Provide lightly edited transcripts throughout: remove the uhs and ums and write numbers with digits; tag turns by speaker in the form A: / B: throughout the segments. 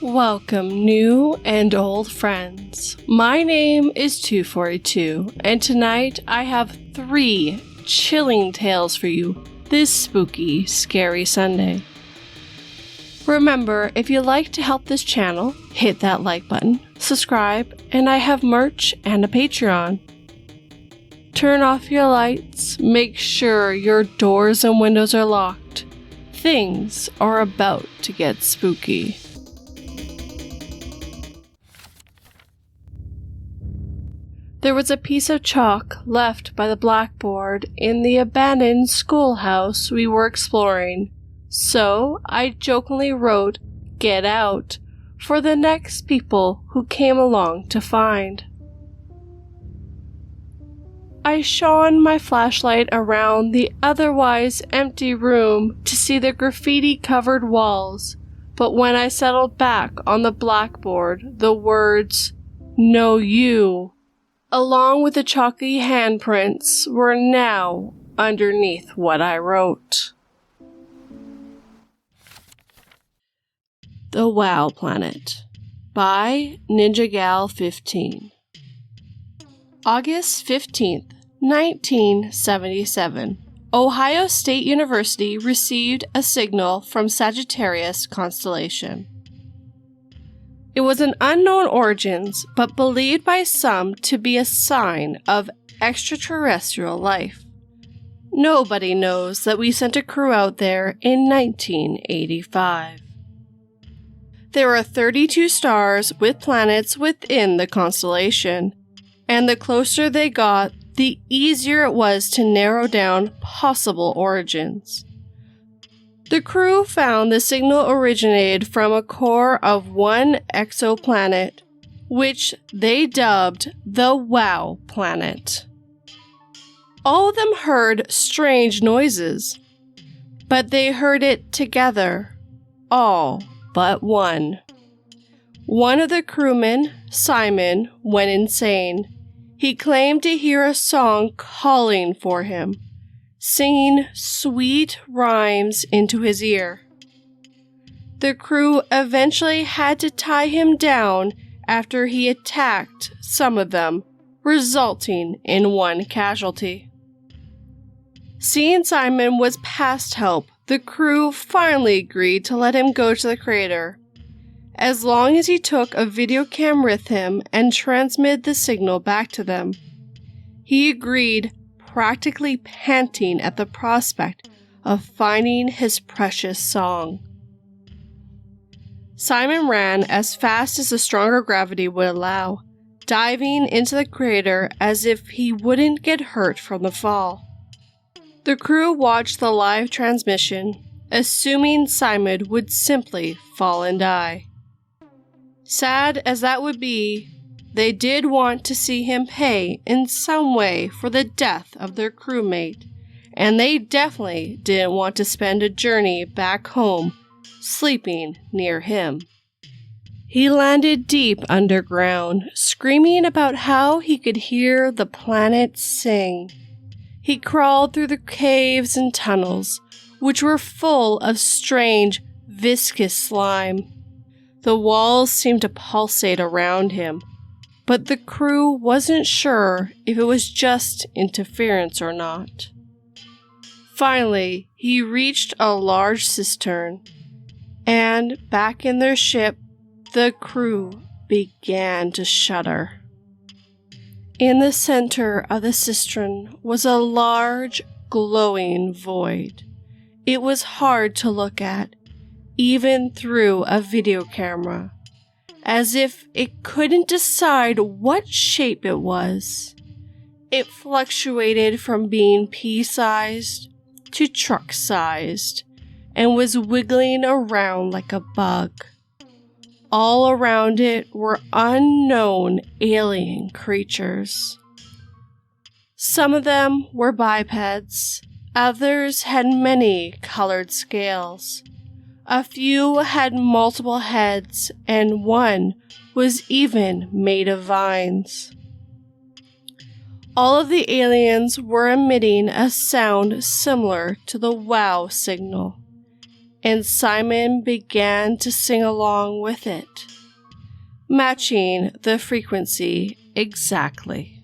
A: Welcome, new and old friends. My name is 242, and tonight I have 3 chilling tales for you this spooky, scary Sunday. Remember, if you'd like to help this channel, hit that like button, subscribe, and I have merch and a Patreon. Turn off your lights, make sure your doors and windows are locked. Things are about to get spooky. There was a piece of chalk left by the blackboard in the abandoned schoolhouse we were exploring, so I jokingly wrote, "Get out," for the next people who came along to find. I shone my flashlight around the otherwise empty room to see the graffiti-covered walls, but when I settled back on the blackboard, the words, "No you," along with the chalky handprints, were now underneath what I wrote. The Wow Planet by NinjaGal15. August 15th, 1977. Ohio State University received a signal from Sagittarius constellation. It was an unknown origins, but believed by some to be a sign of extraterrestrial life. Nobody knows that we sent a crew out there in 1985. There are 32 stars with planets within the constellation, and the closer they got, the easier it was to narrow down possible origins. The crew found the signal originated from a core of one exoplanet, which they dubbed the Wow Planet. All of them heard strange noises, but they heard it together, all but one. One of the crewmen, Simon, went insane. He claimed to hear a song calling for him, singing sweet rhymes into his ear. The crew eventually had to tie him down after he attacked some of them, resulting in one casualty. Seeing Simon was past help, the crew finally agreed to let him go to the crater, as long as he took a video cam with him and transmitted the signal back to them. He agreed, practically panting at the prospect of finding his precious song. Simon ran as fast as the stronger gravity would allow, diving into the crater as if he wouldn't get hurt from the fall. The crew watched the live transmission, assuming Simon would simply fall and die. Sad as that would be, they did want to see him pay in some way for the death of their crewmate, and they definitely didn't want to spend a journey back home sleeping near him. He landed deep underground, screaming about how he could hear the planet sing. He crawled through the caves and tunnels, which were full of strange, viscous slime. The walls seemed to pulsate around him, but the crew wasn't sure if it was just interference or not. Finally, he reached a large cistern, and back in their ship, the crew began to shudder. In the center of the cistern was a large, glowing void. It was hard to look at, even through a video camera, as if it couldn't decide what shape it was. It fluctuated from being pea-sized to truck-sized, and was wiggling around like a bug. All around it were unknown alien creatures. Some of them were bipeds, others had many colored scales. A few had multiple heads, and one was even made of vines. All of the aliens were emitting a sound similar to the wow signal. and Simon began to sing along with it, matching the frequency exactly.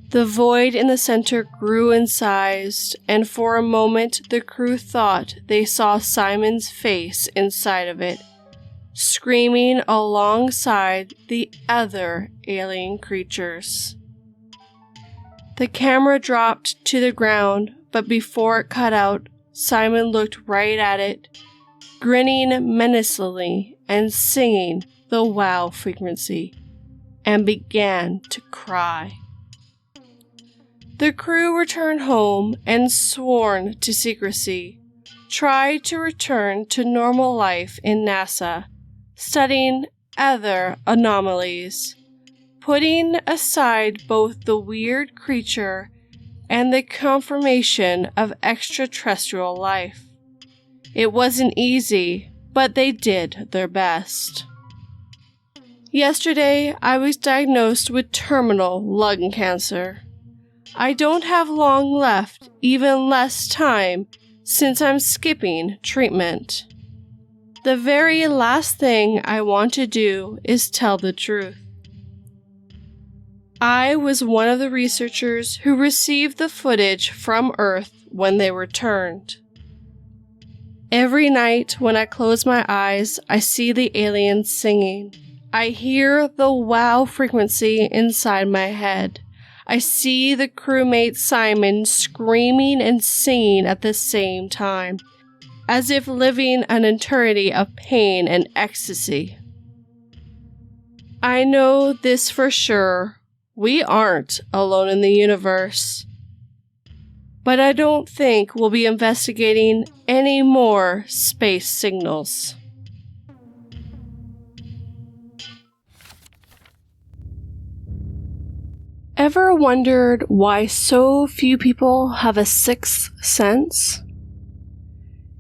A: The void in the center grew in size, and for a moment the crew thought they saw Simon's face inside of it, screaming alongside the other alien creatures. The camera dropped to the ground, but before it cut out, Simon looked right at it, grinning menacingly and singing the wow frequency, and began to cry. The crew returned home and, sworn to secrecy, tried to return to normal life in NASA, studying other anomalies, putting aside both the weird creature and the confirmation of extraterrestrial life. It wasn't easy, but they did their best. Yesterday, I was diagnosed with terminal lung cancer. I don't have long left, even less time, since I'm skipping treatment. The very last thing I want to do is tell the truth. I was one of the researchers who received the footage from Earth when they returned. Every night when I close my eyes, I see the aliens singing. I hear the wow frequency inside my head. I see the crewmate Simon screaming and singing at the same time, as if living an eternity of pain and ecstasy. I know this for sure. We aren't alone in the universe. But I don't think we'll be investigating any more space signals. Ever wondered why so few people have a sixth sense?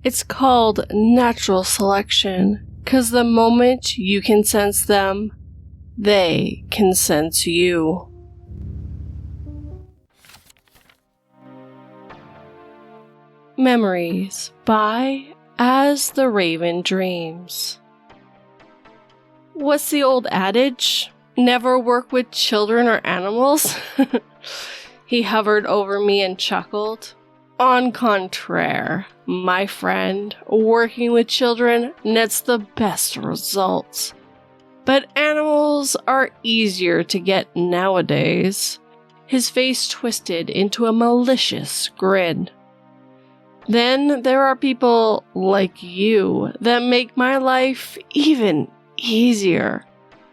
A: It's called natural selection, 'cause the moment you can sense them, they can sense you. Memories by As the Raven Dreams. What's the old adage? Never work with children or animals? He hovered over me and chuckled. En contraire, my friend, working with children nets the best results. But animals are easier to get nowadays. His face twisted into a malicious grin. Then there are people like you that make my life even easier.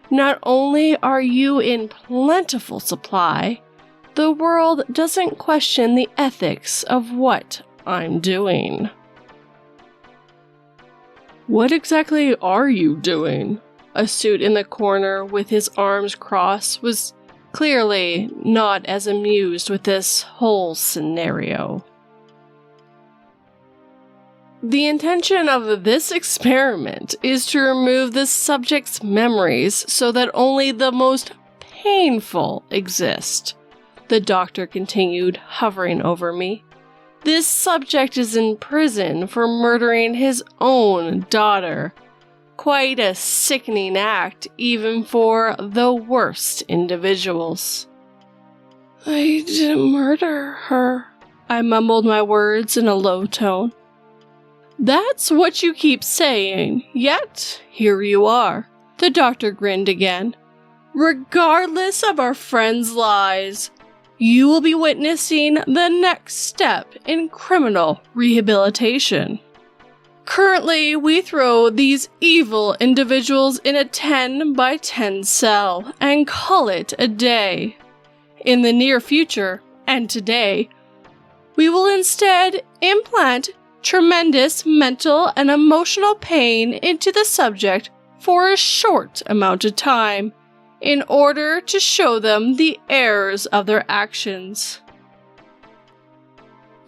A: Not only are you in plentiful supply, the world doesn't question the ethics of what I'm doing. What exactly are you doing? A suit in the corner with his arms crossed was clearly not as amused with this whole scenario. The intention of this experiment is to remove the subject's memories so that only the most painful exist, the doctor continued, hovering over me. This subject is in prison for murdering his own daughter. Quite a sickening act, even for the worst individuals. I didn't murder her, I mumbled my words in a low tone. That's what you keep saying, yet here you are. The doctor grinned again. Regardless of our friend's lies, you will be witnessing the next step in criminal rehabilitation. Currently, we throw these evil individuals in a 10 by 10 cell and call it a day. In the near future, and today, we will instead implant tremendous mental and emotional pain into the subject for a short amount of time in order to show them the errors of their actions.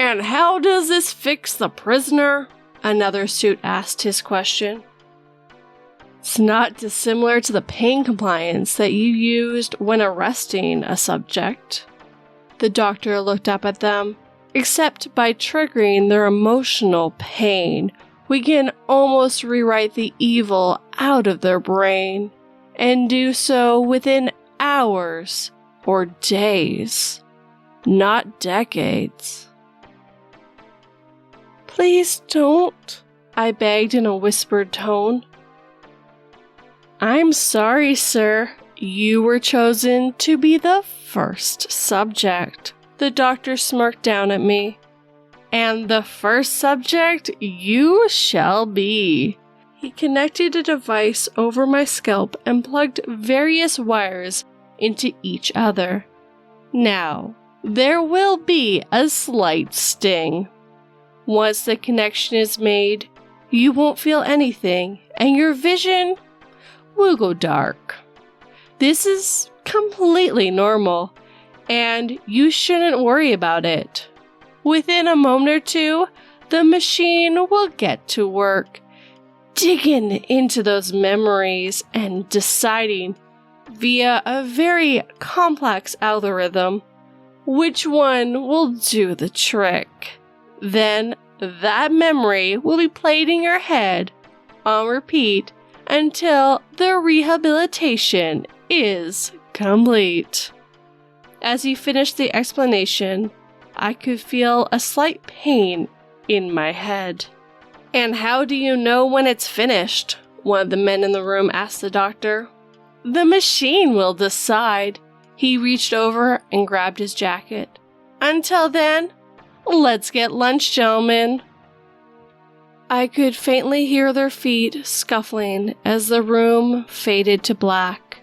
A: And how does this fix the prisoner? Another suit asked his question. It's not dissimilar to the pain compliance that you used when arresting a subject. The doctor looked up at them. Except by triggering their emotional pain we can almost rewrite the evil out of their brain, and do so within hours or days, not decades. "Please don't," I begged in a whispered tone. "I'm sorry, sir. You were chosen to be the first subject." The doctor smirked down at me. "And the first subject you shall be." He connected a device over my scalp and plugged various wires into each other. "Now, there will be a slight sting. Once the connection is made, you won't feel anything, and your vision will go dark. This is completely normal, and you shouldn't worry about it. Within a moment or two, the machine will get to work, digging into those memories and deciding, via a very complex algorithm, which one will do the trick. Then that memory will be played in your head on repeat until the rehabilitation is complete." As he finished the explanation, I could feel a slight pain in my head. "And how do you know when it's finished?" one of the men in the room asked the doctor. "The machine will decide." He reached over and grabbed his jacket. "Until then, let's get lunch, gentlemen." I could faintly hear their feet scuffling as the room faded to black.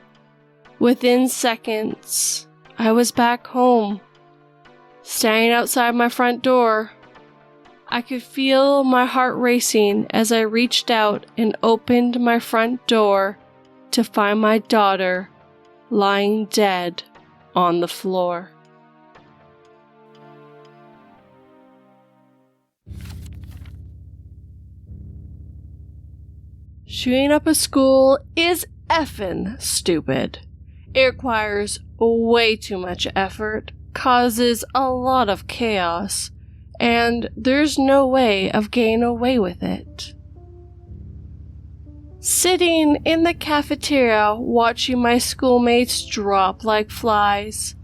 A: Within seconds, I was back home, standing outside my front door. I could feel my heart racing as I reached out and opened my front door to find my daughter lying dead on the floor. Shooting up a school is effing stupid. It requires way too much effort, causes a lot of chaos, and there's no way of getting away with it. Sitting in the cafeteria watching my schoolmates drop like flies,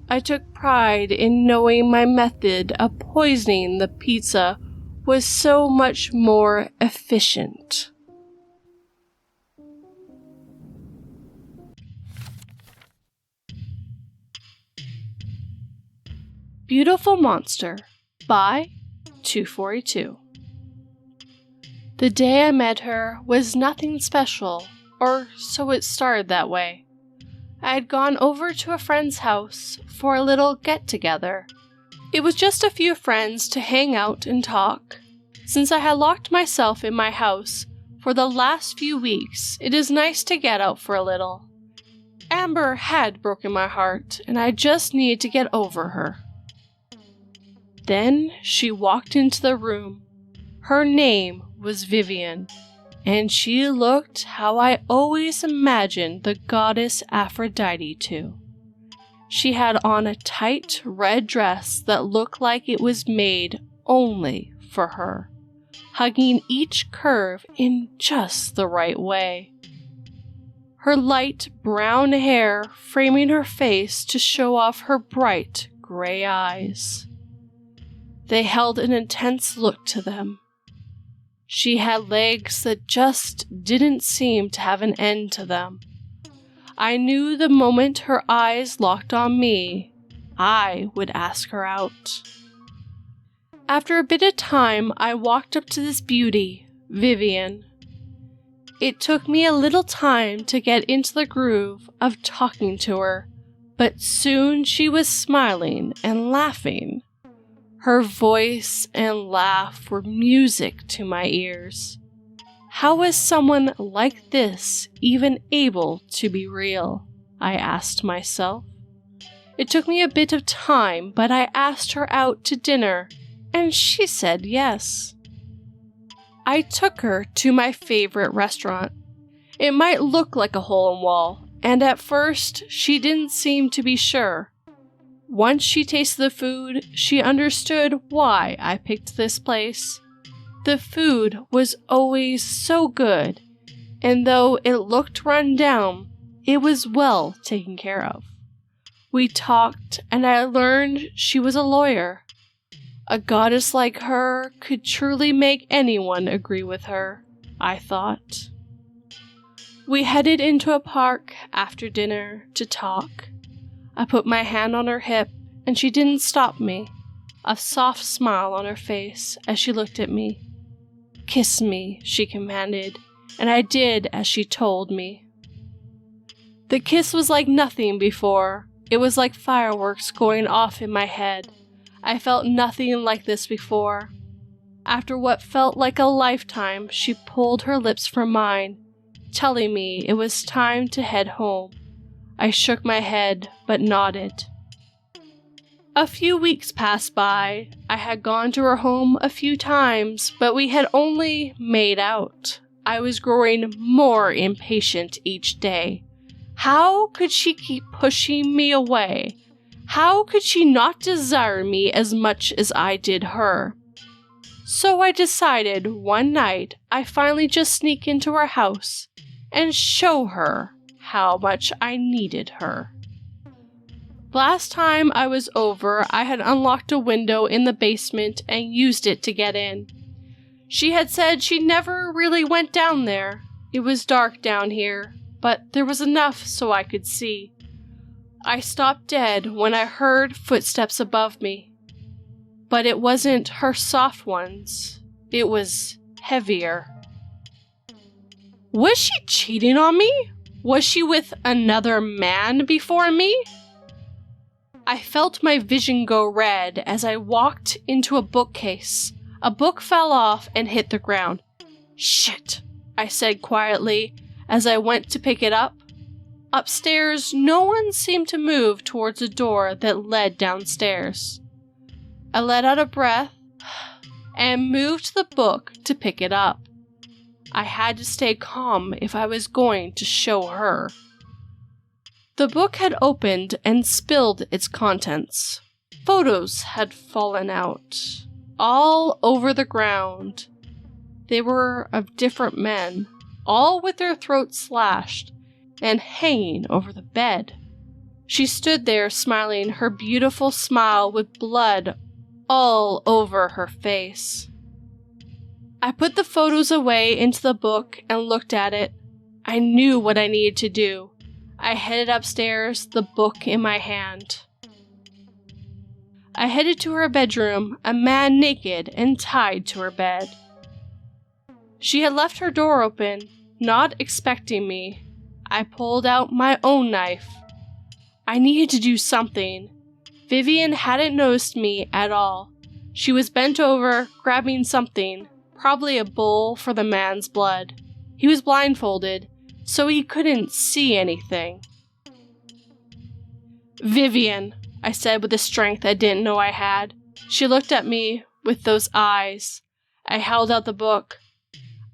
A: I took pride in knowing my method of poisoning the pizza was so much more efficient. Beautiful Monster by 242. The day I met her was nothing special, or so it started that way. I had gone over to a friend's house for a little get-together. It was just a few friends to hang out and talk. Since I had locked myself in my house for the last few weeks, it is nice to get out for a little. Amber had broken my heart, and I just needed to get over her. Then she walked into the room. Her name was Vivian, and she looked how I always imagined the goddess Aphrodite to. She had on a tight red dress that looked like it was made only for her, hugging each curve in just the right way. Her light brown hair framing her face to show off her bright gray eyes. They held an intense look to them. She had legs that just didn't seem to have an end to them. I knew the moment her eyes locked on me, I would ask her out. After a bit of time, I walked up to this beauty, Vivian. It took me a little time to get into the groove of talking to her, but soon she was smiling and laughing. Her voice and laugh were music to my ears. How was someone like this even able to be real? I asked myself. It took me a bit of time, but I asked her out to dinner, and she said yes. I took her to my favorite restaurant. It might look like a hole-in-wall, and at first she didn't seem to be sure. Once she tasted the food, she understood why I picked this place. The food was always so good, and though it looked run down, it was well taken care of. We talked, and I learned she was a lawyer. A goddess like her could truly make anyone agree with her, I thought. We headed into a park after dinner to talk. I put my hand on her hip, and she didn't stop me, a soft smile on her face as she looked at me. "Kiss me," she commanded, and I did as she told me. The kiss was like nothing before. It was like fireworks going off in my head. I felt nothing like this before. After what felt like a lifetime, she pulled her lips from mine, telling me it was time to head home. I shook my head, but nodded. A few weeks passed by. I had gone to her home a few times, but we had only made out. I was growing more impatient each day. How could she keep pushing me away? How could she not desire me as much as I did her? So I decided one night I'd finally just sneak into her house and show her how much I needed her. Last time I was over, I had unlocked a window in the basement and used it to get in. She had said she never really went down there. It was dark down here, but there was enough so I could see. I stopped dead when I heard footsteps above me. But it wasn't her soft ones. It was heavier. Was she cheating on me? Was she with another man before me? I felt my vision go red as I walked into a bookcase. A book fell off and hit the ground. "Shit," I said quietly as I went to pick it up. Upstairs, no one seemed to move towards a door that led downstairs. I let out a breath and moved to the book to pick it up. I had to stay calm if I was going to show her. The book had opened and spilled its contents. Photos had fallen out, all over the ground. They were of different men, all with their throats slashed and hanging over the bed. She stood there smiling her beautiful smile with blood all over her face. I put the photos away into the book and looked at it. I knew what I needed to do. I headed upstairs, the book in my hand. I headed to her bedroom, a man naked and tied to her bed. She had left her door open, not expecting me. I pulled out my own knife. I needed to do something. Vivian hadn't noticed me at all. She was bent over, grabbing something, probably a bowl for the man's blood. He was blindfolded, so he couldn't see anything. "Vivian," I said with a strength I didn't know I had. She looked at me with those eyes. I held out the book.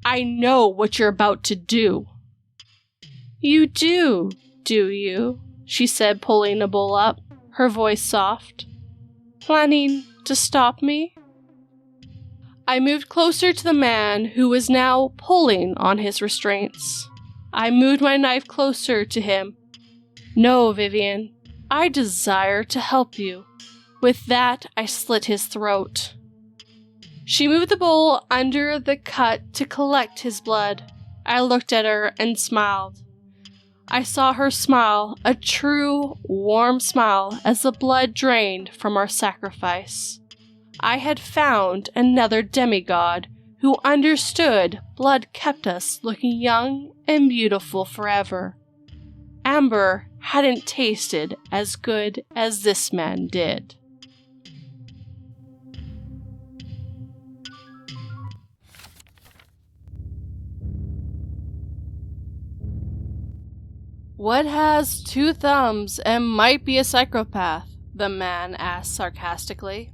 A: "I know what you're about to do." "You do you?" she said, pulling a bowl up, her voice soft. "Planning to stop me?" I moved closer to the man who was now pulling on his restraints. I moved my knife closer to him. "No, Vivian, I desire to help you." With that, I slit his throat. She moved the bowl under the cut to collect his blood. I looked at her and smiled. I saw her smile, a true, warm smile, as the blood drained from our sacrifice. I had found another demigod who understood blood kept us looking young and beautiful forever. Amber hadn't tasted as good as this man did. "What has 2 thumbs and might be a psychopath?" the man asked sarcastically.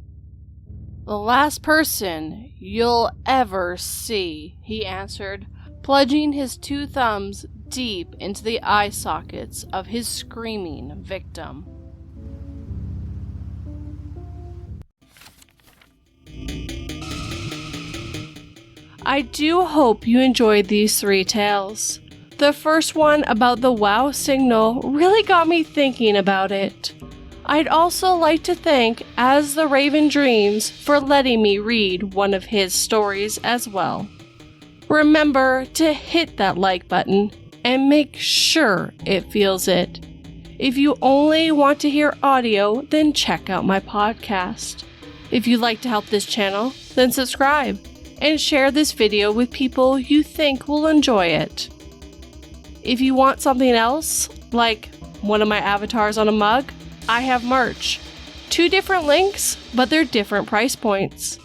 A: "The last person you'll ever see," he answered, plunging his 2 thumbs deep into the eye sockets of his screaming victim. I do hope you enjoyed these 3 tales. The first one about the wow signal really got me thinking about it. I'd also like to thank As the Raven Dreams for letting me read one of his stories as well. Remember to hit that like button and make sure it feels it. If you only want to hear audio, then check out my podcast. If you'd like to help this channel, then subscribe and share this video with people you think will enjoy it. If you want something else, like one of my avatars on a mug, I have merch. 2 different links, but they're different price points.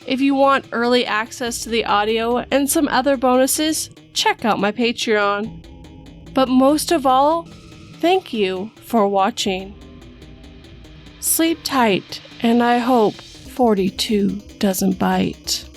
A: If you want early access to the audio and some other bonuses, check out my Patreon. But most of all, thank you for watching. Sleep tight, and I hope 42 doesn't bite.